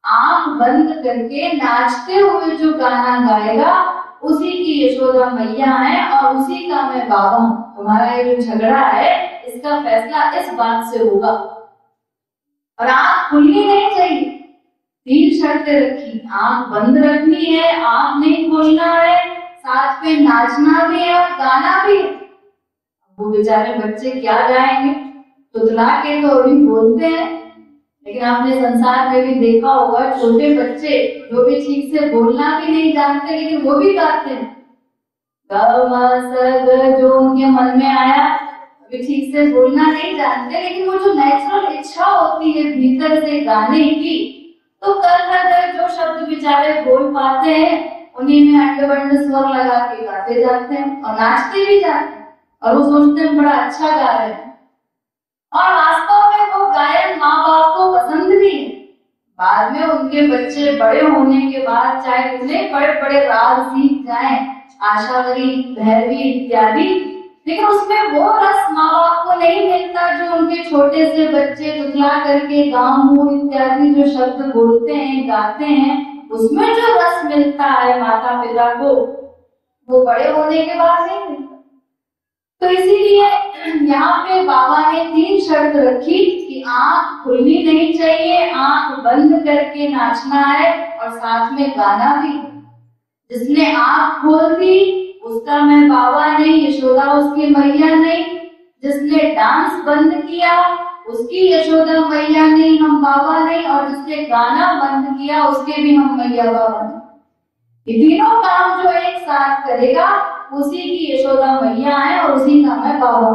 आंख बंद करके नाचते हुए जो गाना गाएगा उसी की यशोदा मैया है और उसी का मैं बाबा हूँ। तुम्हारा ये जो झगड़ा है इसका फैसला इस बात से होगा। और आंख खुलनी नहीं चाहिए, 3 शर्तें रखी, आंख बंद रखनी है, आंख नहीं खोलना है, साथ में नाचना भी है और गाना भी है। वो बेचारे बच्चे क्या गाएंगे, तुतला के तो अभी बोलते हैं, लेकिन आपने संसार में भी देखा होगा छोटे बच्चे जो भी ठीक से बोलना भी नहीं जानते लेकिन वो भी गाते हैं। जो उनके मन में आया, अभी ठीक से बोलना नहीं जानते लेकिन वो जो नेचुरल इच्छा होती है भीतर से गाने की, तो कर जो शब्द बेचारे बोल पाते हैं उन्हीं में अंडबंड स्वर लगा के गाते जाते हैं और नाचते भी जाते हैं और वो सोचते हैं बड़ा अच्छा गा रहे हैं। और वास्तव में वो गायन माँ बाप को पसंद भी है। बाद में उनके बच्चे बड़े होने के बाद चाहे कितने बड़े बड़े राग सीख जाएं, आशावरी, भैरवी इत्यादि, लेकिन उसमें वो रस माँ बाप को नहीं मिलता जो उनके छोटे से बच्चे तुतला करके गाँव इत्यादि जो शब्द बोलते हैं गाते हैं, उसमें जो रस मिलता है माता पिता को, वो बड़े होने के बाद नहीं मिलता। तो इसीलिए यहाँ पे बाबा ने 3 शर्त रखी कि आंख खुलनी नहीं चाहिए, आंख बंद करके नाचना है और साथ में गाना भी। जिसने आंख खोल दी उसका मैं बाबा नहीं, यशोदा उसकी मैया नहीं। जिसने डांस बंद किया उसकी यशोदा मैया नहीं, हम बाबा नहीं। और जिसने गाना बंद किया उसके भी हम मैया बाबा नहीं। ये तीनों काम जो एक साथ करेगा उसी की यशोदा मैया है और उसी का मैं बाबा।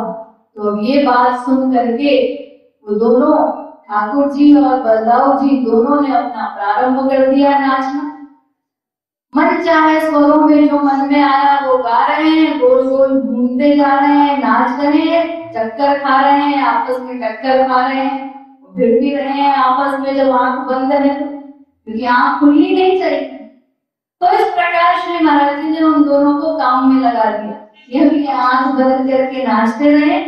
तो अब ये बात सुन करके वो दोनों ठाकुर जी और बलदाऊ जी दोनों ने अपना प्रारंभ कर दिया नाचना। मन चाहे स्वरों में जो मन में आया वो गा रहे हैं, गोल गोल घूमते जा रहे हैं, नाच रहे हैं, चक्कर खा रहे हैं, आपस में टक्कर खा रहे हैं, फिर भी रहे हैं आपस में जब आंख बंद है तो, क्योंकि आंख खुलनी नहीं चाहिए। तो इस प्रकार श्री महाराज जी ने उन दोनों को काम में लगा दिया। यह भी आंख बंद करके नाचते रहे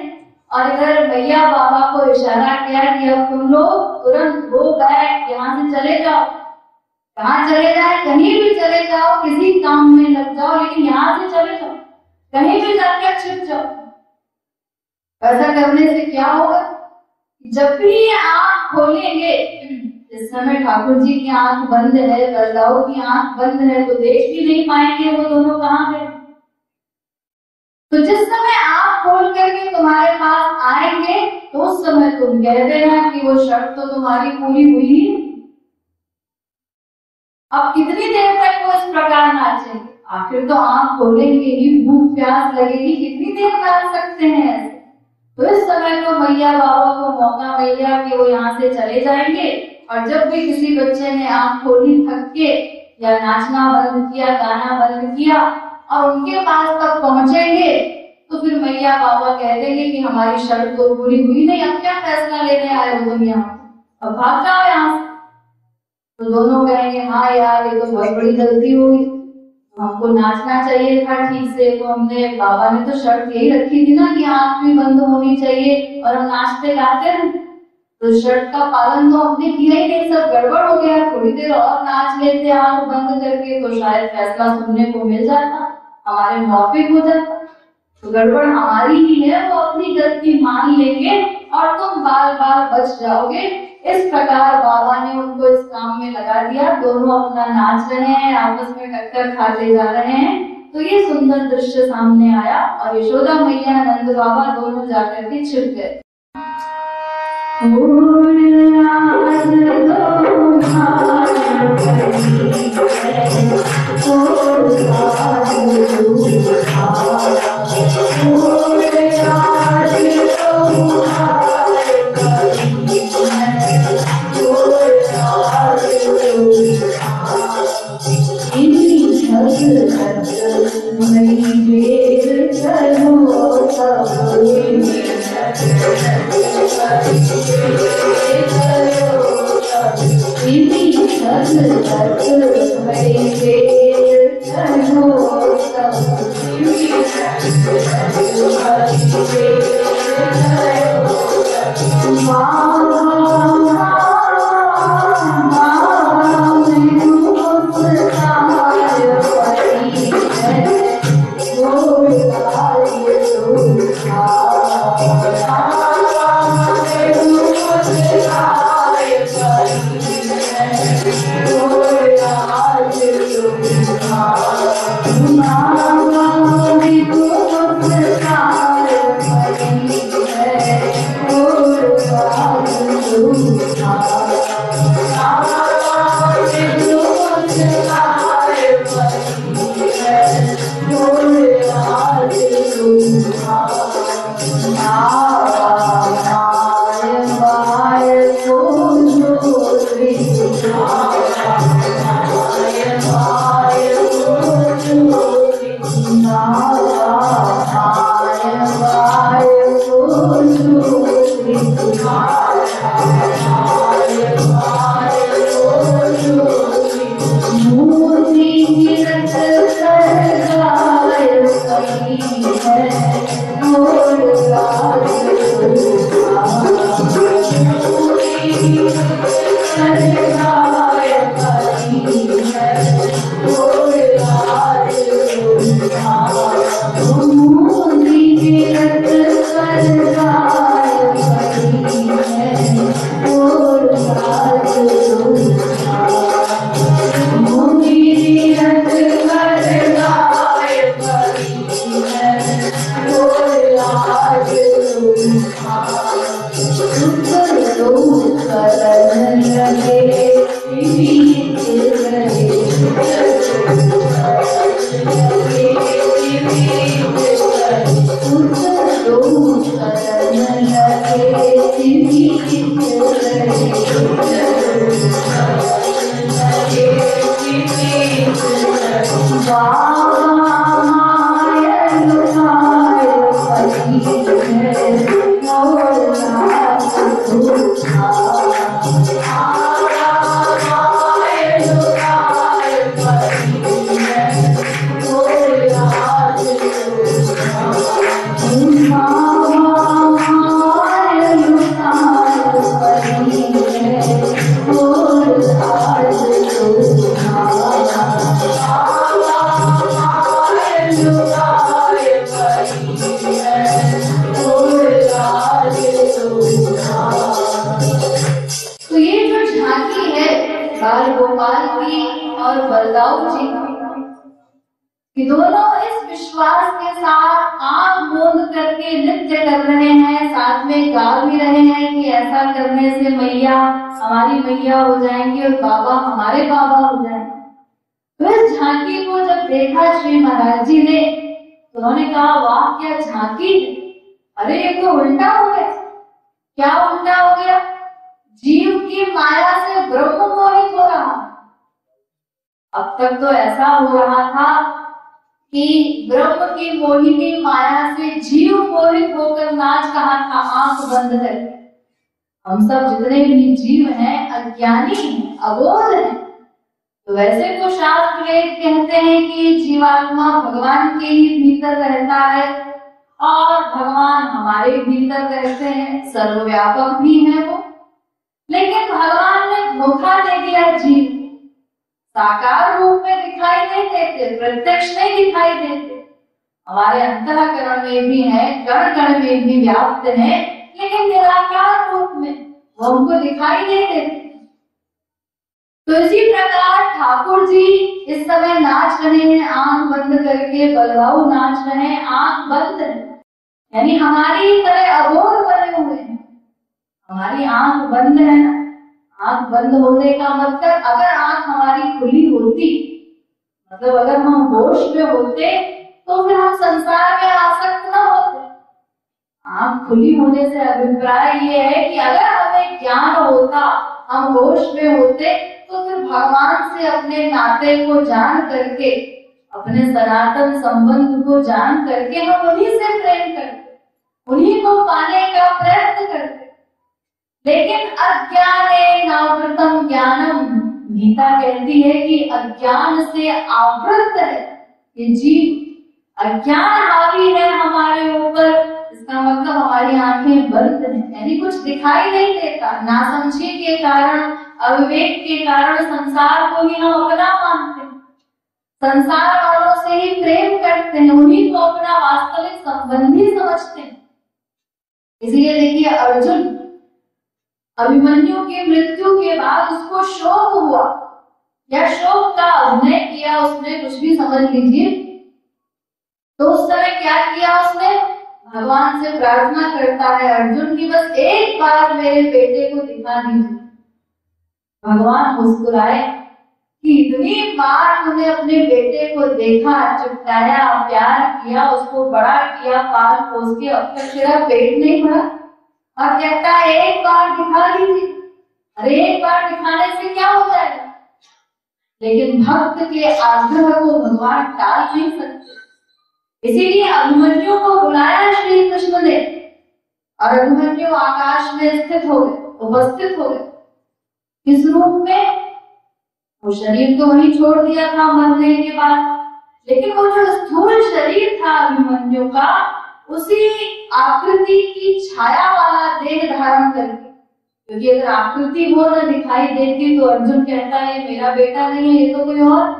और इधर भैया बाबा को इशारा किया कि अब तुम लोग तुरंत गो बैक यहाँ से चले जाओ। कहाँ चले जाए? कहीं भी चले जाओ, किसी काम में लग जाओ, लेकिन यहाँ से चले जाओ, कहीं भी जाकर छिप जाओ। ऐसा करने से क्या होगा? जब भी ये आंख खोलेंगे, इस समय ठाकुर जी की आंख बंद है, बलदाऊ की आंख बंद है, तो देख भी नहीं पाएंगे वो दोनों कहाँ गए। तो जिस समय आंख खोल करके तुम्हारे पास आएंगे तो उस समय तुम कह देना कि वो शर्त तो तुम्हारी पूरी हुई। अब कितनी देर तक वो इस प्रकार नाचेंगे? आखिर तो आंख खोलेंगे ही, भूख प्यास लगेगी, कितनी देर नाच सकते हैं ऐसे? तो इस समय तो मैया बाबा को मौका मिल गया कि वो यहाँ से चले जाएंगे। और जब भी किसी बच्चे ने आंख खोली थक के या नाचना बंद किया, गाना बंद किया और उनके पास तक पहुंचेंगे तो फिर मैया बाबा कह देंगे कि हमारी शर्त तो पूरी हुई नहीं, अब क्या फैसला लेने आए हो तुम यहाँ, अब भाग जाओ यहाँ से। तो दोनों कहेंगे हाँ यार ये तो बहुत बड़ी गलती हुई, हमको नाचना चाहिए था ठीक से, तो हमने बाबा ने तो शर्त यही रखी थी ना कि आंख भी बंद होनी चाहिए और हम नाचते गाते हैं, तो शर्त का पालन तो हमने किया ही नहीं, सब गड़बड़ हो गया। थोड़ी देर और नाच लेते आंख बंद करके तो शायद फैसला सुनने को मिल जाता, हमारे मुआफिक हो जाता। तो गड़बड़ हमारी ही है, वो अपनी गलती मान लेंगे और तुम बार बार बच जाओगे। इस प्रकार बाबा ने उनको इस काम में लगा दिया। दोनों अपना नाच रहे हैं, आपस में टक्कर खाते जा रहे हैं। तो ये सुंदर दृश्य सामने आया और यशोदा मैया नंद बाबा दोनों जाकर के छिप गए। Thank you. गोपाल की और बलदाऊ जी कि दोनों इस विश्वास के साथ आंख मूंद करके नृत्य कर रहे हैं, साथ में गा भी रहे हैं कि ऐसा करने से मैया हमारी मैया हो जाएंगी और बाबा हमारे बाबा हो जाएंगे। तो इस झांकी को जब देखा श्री महाराज जी ने तो उन्होंने कहा, वाह क्या झांकी है, अरे ये तो उल्टा हो गया। क्या उल्टा हो गया? जीव की माया से ब्रह्म मोहित हो रहा। अब तक तो ऐसा हो रहा था कि ब्रह्म की मोहिनी माया से जीव मोहित होकर नाच कहा था आंख बंद करके। हम सब जितने भी जीव हैं अज्ञानी हैं, अबोध हैं। तो वैसे तो शास्त्र वेद कहते हैं कि जीवात्मा भगवान के ही भीतर रहता है और भगवान हमारे भीतर रहते हैं, सर्वव्यापक भी है वो। लेकिन भगवान ने धोखा दे दिया जीव, साकार रूप में दिखाई नहीं देते, प्रत्यक्ष नहीं दिखाई देते। हमारे अंतःकरण में भी है, कण कण में भी व्याप्त है, लेकिन निराकार रूप में वो हमको दिखाई नहीं देते। तो इसी प्रकार ठाकुर जी इस समय नाच रहे हैं आंख बंद करके, बलदाऊ नाच रहे हैं आंख बंद है, यानी हमारी तरह अबोध बने हुए हैं। हमारी आंख बंद है ना, आंख बंद होने का मतलब अगर आंख हमारी खुली होती, मतलब अगर हम होश में होते तो फिर हम संसार में आसक्त न होते। आंख खुली होने से अभिप्राय ये है कि अगर हमें ज्ञान होता, हम होश में होते, तो फिर भगवान से अपने नाते को जान करके, अपने सनातन संबंध को जान करके हम उन्हीं से प्रेम करते, उन्हीं को पाने का प्रयत्न करते। लेकिन अज्ञानेन आवृतम ज्ञानम, गीता कहती है कि अज्ञान से आवृत है ये जीव, अज्ञान हावी है हमारे ऊपर। इसका मतलब हमारी आंखें बंद हैं, यानी कुछ दिखाई नहीं देता। नासमझी के कारण, अविवेक के कारण संसार को ही हम अपना मानते हैं, संसार वालों से ही प्रेम करते हैं, उन्हीं को अपना वास्तविक संबंधी समझते हैं। इसलिए देखिए अर्जुन अभिमन्यु की मृत्यु के बाद उसको शोक हुआ, या शोक का अभिनय किया उसने, कुछ भी समझ लीजिए। तो उस समय क्या किया उसने? भगवान से प्रार्थना करता है अर्जुन की बस एक बार मेरे बेटे को दिखा दीजिए। भगवान मुस्कुराए कि इतनी बार उन्हें अपने बेटे को देखा, चिपकाया, प्यार किया, उसको बड़ा किया, पाल पोस के, अब तक तेरा पेट नहीं भरा और कहता है एक बार दिखा दीजिए। अरे एक बार दिखाने से क्या हो जाएगा? लेकिन भक्त के आग्रह को भगवान टाल नहीं सकते, इसीलिए अभिमन्यु को बुलाया श्री कृष्ण ने और अभिमन्यु आकाश में स्थित हो गए, उपस्थित हो गए। किस रूप में? वो शरीर तो वहीं छोड़ दिया था मरने के बाद, लेकिन वो जो स्थूल शरीर था अभिमन्यु का, उसी आकृति की छाया वाला देह धारण करके, क्योंकि अगर आकृति वो न दिखाई देती तो अर्जुन कहता है मेरा बेटा नहीं है, ये तो कोई और।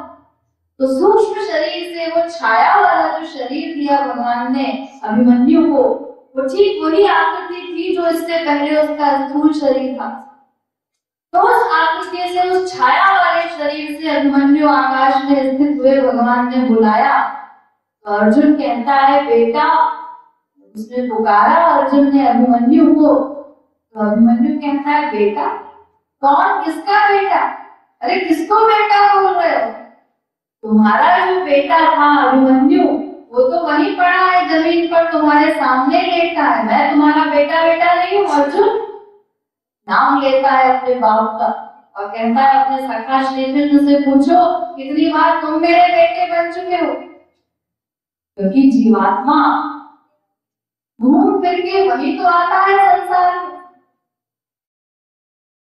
तो सूक्ष्म शरीर से वो छाया वाला जो शरीर दिया भगवान ने अभिमन्यु को, वो ठीक वही आकृति थी जो इससे पहले उसका स्थूल शरीर था। तो उस आकृति से, उस छाया वाले शरीर से अभिमन्यु आकाश में स्थित हुए। भगवान ने बुलाया तो अर्जुन कहता है बेटा, उसने पुकारा अर्जुन ने अभिमन्यु को, तो अभिमन्यु कहता है बेटा? कौन? किसका बेटा? अरे किसको बेटा बोल रहे हो? तुम्हारा जो बेटा था अभिमन्यु, वो तो वहीं पड़ा है जमीन पर, तुम्हारे सामने लेटा है। मैं तुम्हारा बेटा बेटा नहीं हूँ। अर्जुन नाम लेता है अपने बाप का और कहता है अपने सखा श्री कृष्ण से पूछो कितनी बार तुम मेरे बेटे बन चुके हो। क्योंकि जीवात्मा घूम फिर के वही तो आता है संसार में।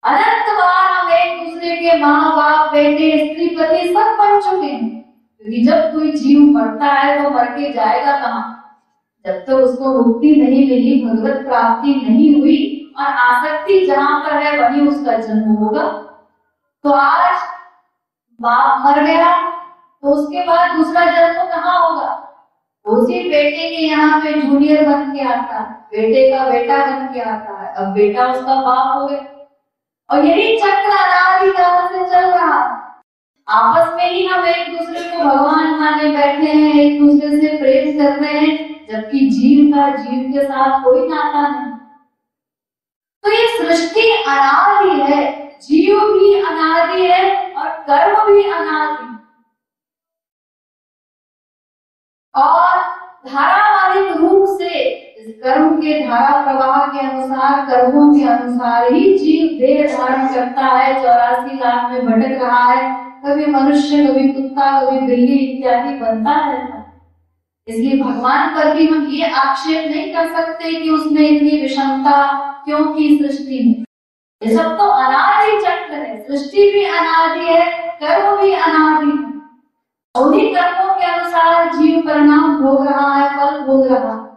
अनंत बार हम एक दूसरे के माँ बाप बेटे स्त्री पति सब बन चुके हैं, क्योंकि जब कोई जीव मरता है तो मर के जाएगा कहाँ? जब तक तो उसको मुक्ति नहीं मिली, भगवत प्राप्ति नहीं हुई और आसक्ति जहाँ पर है वहीं उसका जन्म होगा। तो आज बाप मर गया तो उसके बाद दूसरा जन्म कहाँ होगा? उसी बेटे के यहाँ पे जूनियर बन के आता है, बेटे का बेटा बन के आता है, अब बेटा उसका बाप हो गया। और यही चक्र अनादिकाल से चल रहा है। आपस में ही हम एक दूसरे को भगवान माने बैठे हैं, एक दूसरे से प्रेम कर रहे हैं, जबकि जीव का जीव के साथ कोई नाता नहीं। तो ये सृष्टि अनादि है, जीव भी अनादि है और कर्म भी अनादि। और धारावाहिक रूप से इस कर्म के धारा प्रवाह के अनुसार, कर्मों के अनुसार ही जीव देह धारण करता है, 84 लाख में भटक रहा है, कभी मनुष्य, कभी कुत्ता, कभी बिल्ली इत्यादि बनता है। इसलिए भगवान पर भी हम ये आक्षेप नहीं कर सकते कि उसने इतनी विषमता क्यों की सृष्टि में। ये सब तो अनादि चक्र है, सृष्टि भी अनादि है, कर्म भी अनादि है। उन्हीं कर्मों के अनुसार जीव परिणाम भोग रहा है, फल भोग रहा है।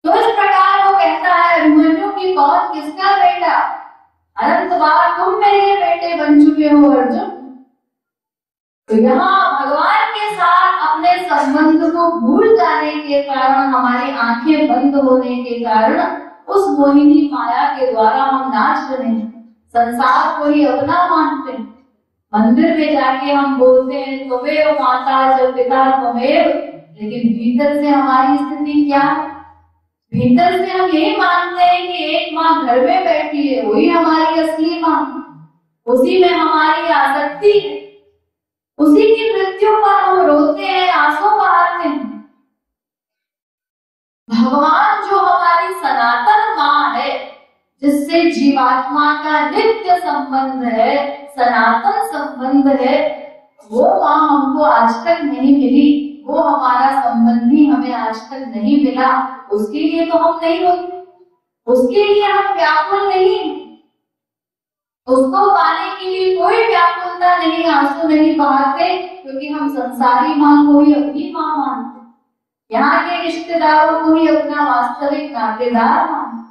तो इस प्रकार वो कहता है अभिमन्यु की कौन किसका बेटा? अनंत बार तुम मेरे बेटे बन चुके हो अर्जुन। तो यहाँ भगवान के साथ अपने संबंध को भूल जाने के कारण, हमारी आंखें बंद होने के कारण उस मोहिनी माया के द्वारा हम नाच रहे हैं, संसार को ही अपना मानते हैं। मंदिर में जाके हम बोलते हैं त्वमेव माता च पिता त्वमेव, लेकिन भीतर से हमारी स्थिति क्या है? भीतर से हम यही मानते हैं कि एक माँ घर में बैठी है, वही हमारी असली माँ, उसी में हमारी आसक्ति है, उसी की मृत्यु पर हम रोते हैं, आंसू बहाते हैं। भगवान जो हमारी सनातन माँ है, जिससे जीवात्मा का नित्य संबंध है, सनातन संबंध है, वो माँ हमको आज तक नहीं मिली, वो हमारा संबंधी हमें आज तक नहीं मिला, उसके लिए तो हम नहीं रोते, उसके लिए हम व्याकुल नहीं, उसको पाने के लिए कोई व्याकुलता नहीं, आंसू नहीं बहाते, क्योंकि हम संसारी माँ को ही अपनी माँ मानते, यहाँ के रिश्तेदारों को ही अपना वास्तविक नातेदार मानते।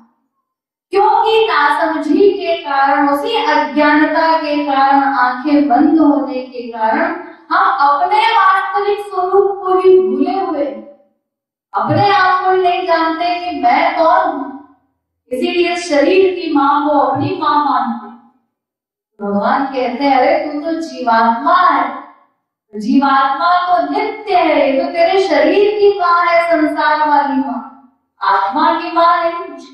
क्योंकि नासमझी के कारण, उसी अज्ञानता के कारण, आंखें बंद होने के कारण हम अपने वास्तविक स्वरूप को ही भूले हुए, अपने आप को नहीं जानते कि मैं कौन हूँ, इसीलिए शरीर की माँ को अपनी माँ मानते। भगवान कहते हैं अरे तू तो जीवात्मा है, जीवात्मा तो नित्य है, ये तो तेरे शरीर की माँ है, संसार वाली माँ, आत्मा की माँ नहीं।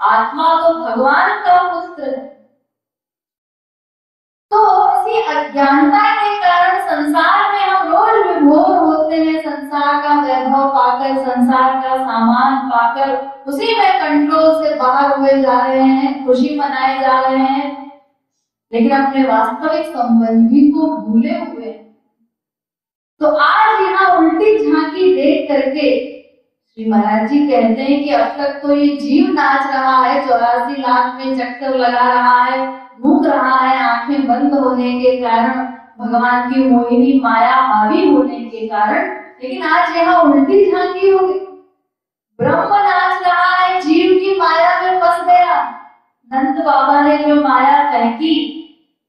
आत्मा तो भगवान का पुत्र है। तो इसी अज्ञानता के कारण संसार में हम रोज विभोर होते हैं, संसार का वैभव पाकर, संसार का सामान पाकर उसी में कंट्रोल से बाहर हुए जा रहे हैं, खुशी मनाए जा रहे हैं, लेकिन अपने वास्तविक संबंधी को भूले हुए। तो आज यहाँ उल्टी झांकी देख करके श्री महाराज जी कहते हैं कि अब तक तो ये जीव नाच रहा है, 84 लाख में चक्कर लगा रहा है, घूम रहा है, आंखें बंद होने के कारण, भगवान की मोहिनी माया हावी होने के कारण, लेकिन आज यहाँ उल्टी झांकी हो गई। ब्रह्म नाच रहा है, जीव की माया में फंस गया। नंद बाबा ने जो माया फेंकी,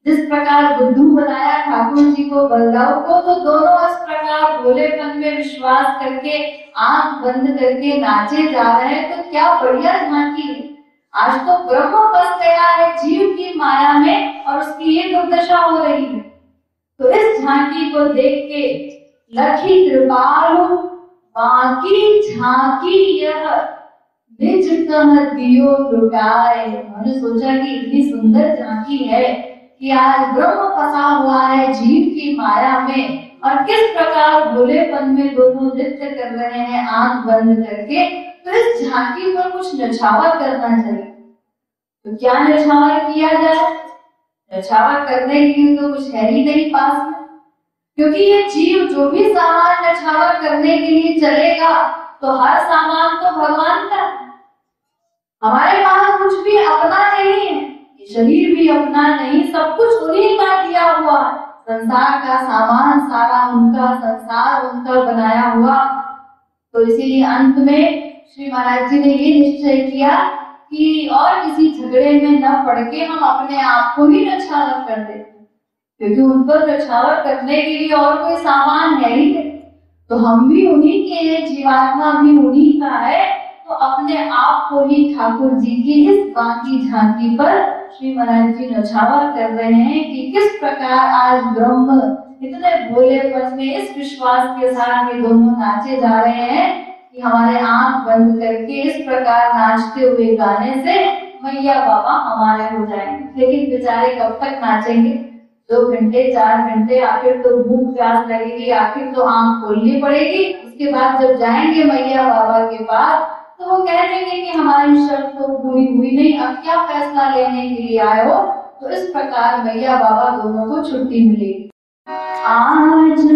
जिस प्रकार बुद्धू बनाया ठाकुर जी को, बलदाऊ को, तो दोनों इस प्रकार भोलेपन में विश्वास करके आंख बंद करके नाचे जा रहे हैं। तो क्या बढ़िया झांकी है। आज तो ब्रह्म फंस गया है जीव की माया में और उसकी ये दुर्दशा हो रही है। तो इस झांकी को देख के लखी कृपालु बाकी झांकी यह निज कह दियो लुटाए। मैंने सोचा कि इतनी सुंदर झांकी है कि आज ब्रह्म फंसा हुआ है जीव की माया में, और किस प्रकार भोलेपन में दोनों नृत्य कर रहे हैं आंख बंद करके। तो इस झांकी पर कुछ न्यौछावर करना चाहिए। तो क्या न्यौछावर किया जाए? न्यौछावर करने के लिए तो कुछ है ही नहीं पास में, क्योंकि ये जीव जो भी सामान न्यौछावर करने के लिए चलेगा तो हर सामान तो भगवान का है। हमारे पास कुछ भी अपना नहीं है, शरीर भी अपना नहीं, सब कुछ उन्हीं का दिया हुआ है। संसार का सामान सारा उनका, संसार उनका बनाया हुआ। तो इसीलिए अंत में श्री महाराज जी ने ये निश्चय किया कि और किसी झगड़े में न पड़ के हम अपने आप को ही न्यौछावर कर देते, क्योंकि उन पर न्यौछावर करने के लिए और कोई सामान है ही नहीं। तो हम भी उन्हीं के, जीवात्मा भी उन्हीं का है। तो अपने आप को ही ठाकुर जी की इस बाकी झांकी पर श्री महाराज जी न्यौछावर कर रहे हैं कि किस प्रकार आज ब्रह्म इतने भोलेपन में इस विश्वास के साथ ये दोनों नाचे जा रहे हैं कि हमारे आंख बंद करके इस प्रकार नाचते हुए गाने से मैया बाबा हमारे हो जाएंगे। लेकिन बेचारे कब तक नाचेंगे? 2 घंटे 4 घंटे, आखिर तो भूख प्यास लगेगी, आखिर तो आंख खोलनी पड़ेगी। उसके बाद जब जाएंगे मैया बाबा के पास तो वो कह देंगे कि हमारी शर्त तो पूरी हुई नहीं, अब क्या फैसला लेने के लिए आए हो? तो इस प्रकार मैया बाबा दोनों को छुट्टी मिलेगी। आज